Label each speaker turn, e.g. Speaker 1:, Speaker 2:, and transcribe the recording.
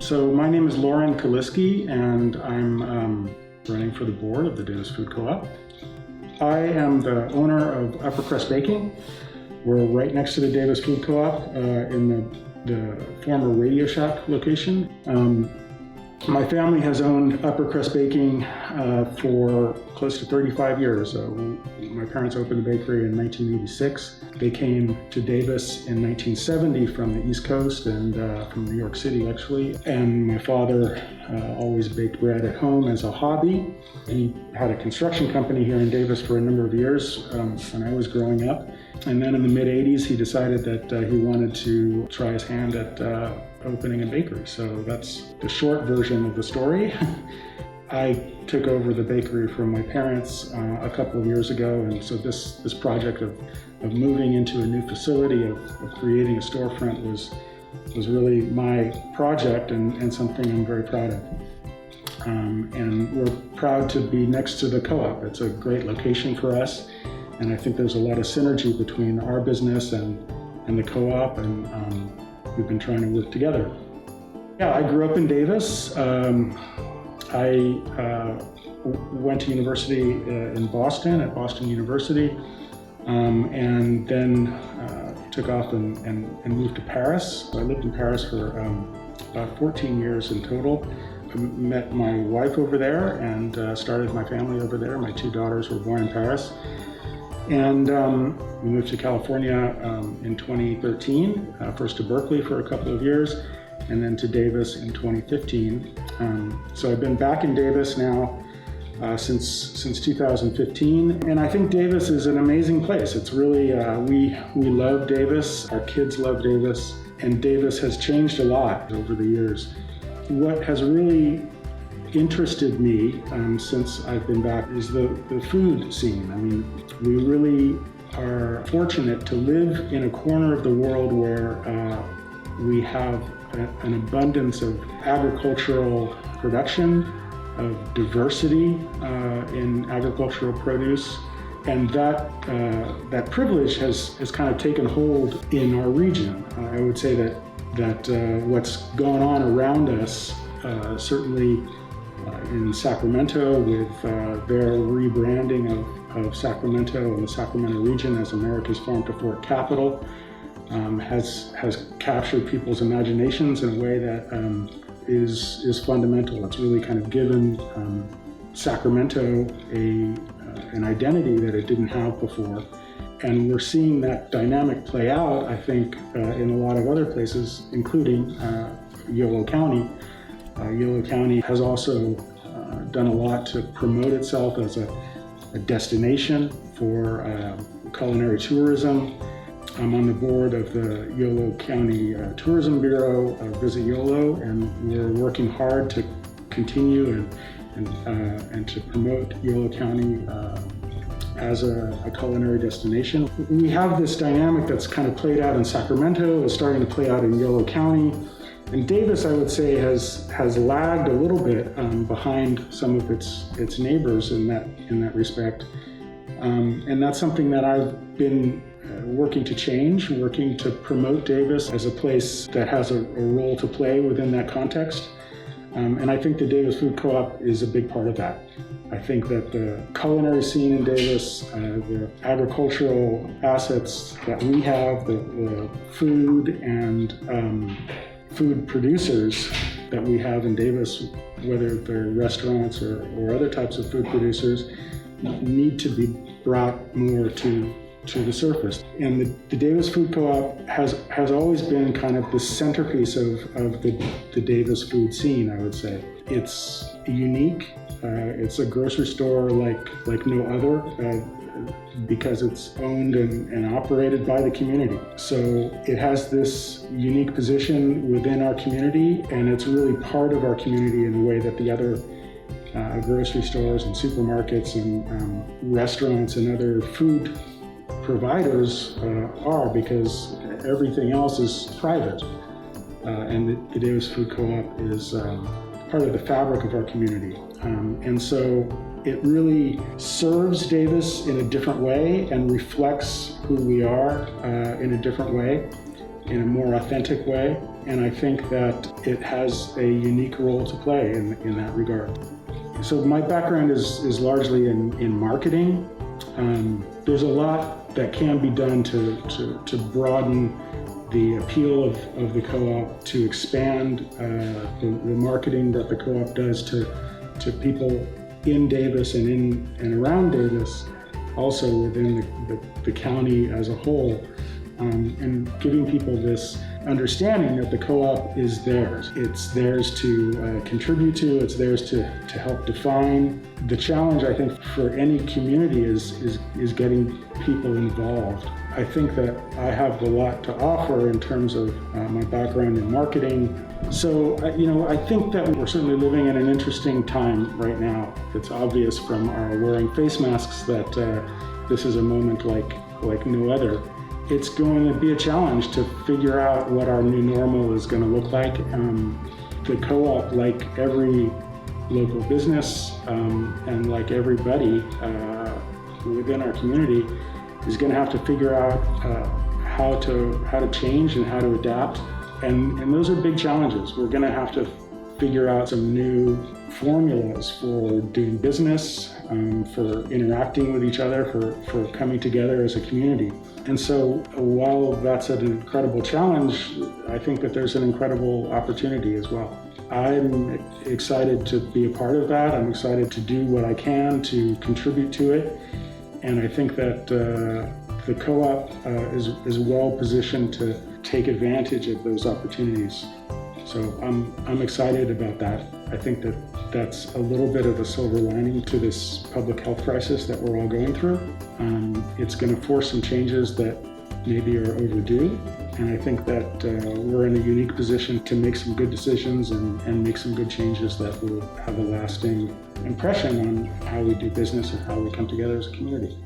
Speaker 1: So my name is Lorin Kalisky, and I'm running for the board of the Davis Food Co-op. I am the owner of Upper Crust Baking. We're right next to the Davis Food Co-op in the former Radio Shack location. My family has owned Upper Crust Baking for close to 35 years. My parents opened the bakery in 1986. They came to Davis in 1970 from the East Coast and from New York City, actually. And my father always baked bread at home as a hobby. He had a construction company here in Davis for a number of years when I was growing up. And then in the mid-'80s, he decided that he wanted to try his hand at opening a bakery. So that's the short version of the story. I took over the bakery from my parents a couple of years ago, and so this project of moving into a new facility, of creating a storefront was really my project and something I'm very proud of. And we're proud to be next to the co-op. It's a great location for us, and I think there's a lot of synergy between our business and the co-op, and we've been trying to work together. Yeah, I grew up in Davis. I went to university in Boston, at Boston University, and then took off and moved to Paris. I lived in Paris for about 14 years in total. I met my wife over there and started my family over there. My two daughters were born in Paris. And we moved to California in 2013, first to Berkeley for a couple of years, and then to Davis in 2015. So I've been back in Davis now since 2015, and I think Davis is an amazing place. It's really, we love Davis, our kids love Davis, and Davis has changed a lot over the years. What has really interested me since I've been back is the food scene. I mean, we really are fortunate to live in a corner of the world where we have an abundance of agricultural production, of diversity in agricultural produce, and that privilege has kind of taken hold in our region. I would say that what's gone on around us, certainly in Sacramento with their rebranding of Sacramento and the Sacramento region as America's farm to fork capital, has captured people's imaginations in a way that is fundamental. It's really kind of given Sacramento an identity that it didn't have before. And we're seeing that dynamic play out, I think, in a lot of other places, including Yolo County. Yolo County has also done a lot to promote itself as a destination for culinary tourism. I'm on the board of the Yolo County Tourism Bureau, Visit Yolo, and we're working hard to continue and to promote Yolo County as a culinary destination. We have this dynamic that's kind of played out in Sacramento, is starting to play out in Yolo County. And Davis, I would say, has lagged a little bit behind some of its neighbors in that respect. And that's something that I've been working to change, working to promote Davis as a place that has a role to play within that context. And I think the Davis Food Co-op is a big part of that. I think that the culinary scene in Davis, the agricultural assets that we have, the food and food producers that we have in Davis, whether they're restaurants or other types of food producers, need to be brought more to the surface. And the Davis Food Co-op has always been kind of the centerpiece of the Davis food scene, I would say. It's unique. It's a grocery store like no other because it's owned and operated by the community. So it has this unique position within our community, and it's really part of our community in a way that the other grocery stores and supermarkets and restaurants and other food providers are, because everything else is private. And the Davis Food Co-op is part of the fabric of our community. And so it really serves Davis in a different way and reflects who we are in a different way, in a more authentic way. And I think that it has a unique role to play in that regard. So my background is largely in marketing. There's a lot that can be done to broaden the appeal of the co-op, to expand the marketing that the co-op does to people in Davis and around Davis, also within the county as a whole, and giving people this understanding that the co-op is theirs. It's theirs to contribute to, it's theirs to help define. The challenge, I think, for any community is getting people involved. I think that I have a lot to offer in terms of my background in marketing. So, I think that we're certainly living in an interesting time right now. It's obvious from our wearing face masks that this is a moment like no other. It's going to be a challenge to figure out what our new normal is going to look like. The co-op, like every local business and like everybody within our community, is going to have to figure out how to change and how to adapt. And those are big challenges. We're going to have to figure out some new formulas for doing business, for interacting with each other, for coming together as a community. And so while that's an incredible challenge, I think that there's an incredible opportunity as well. I'm excited to be a part of that. I'm excited to do what I can to contribute to it. And I think that the co-op is well positioned to take advantage of those opportunities. So I'm excited about that. I think that that's a little bit of a silver lining to this public health crisis that we're all going through. It's going to force some changes that maybe are overdue. And I think that we're in a unique position to make some good decisions and make some good changes that will have a lasting impression on how we do business and how we come together as a community.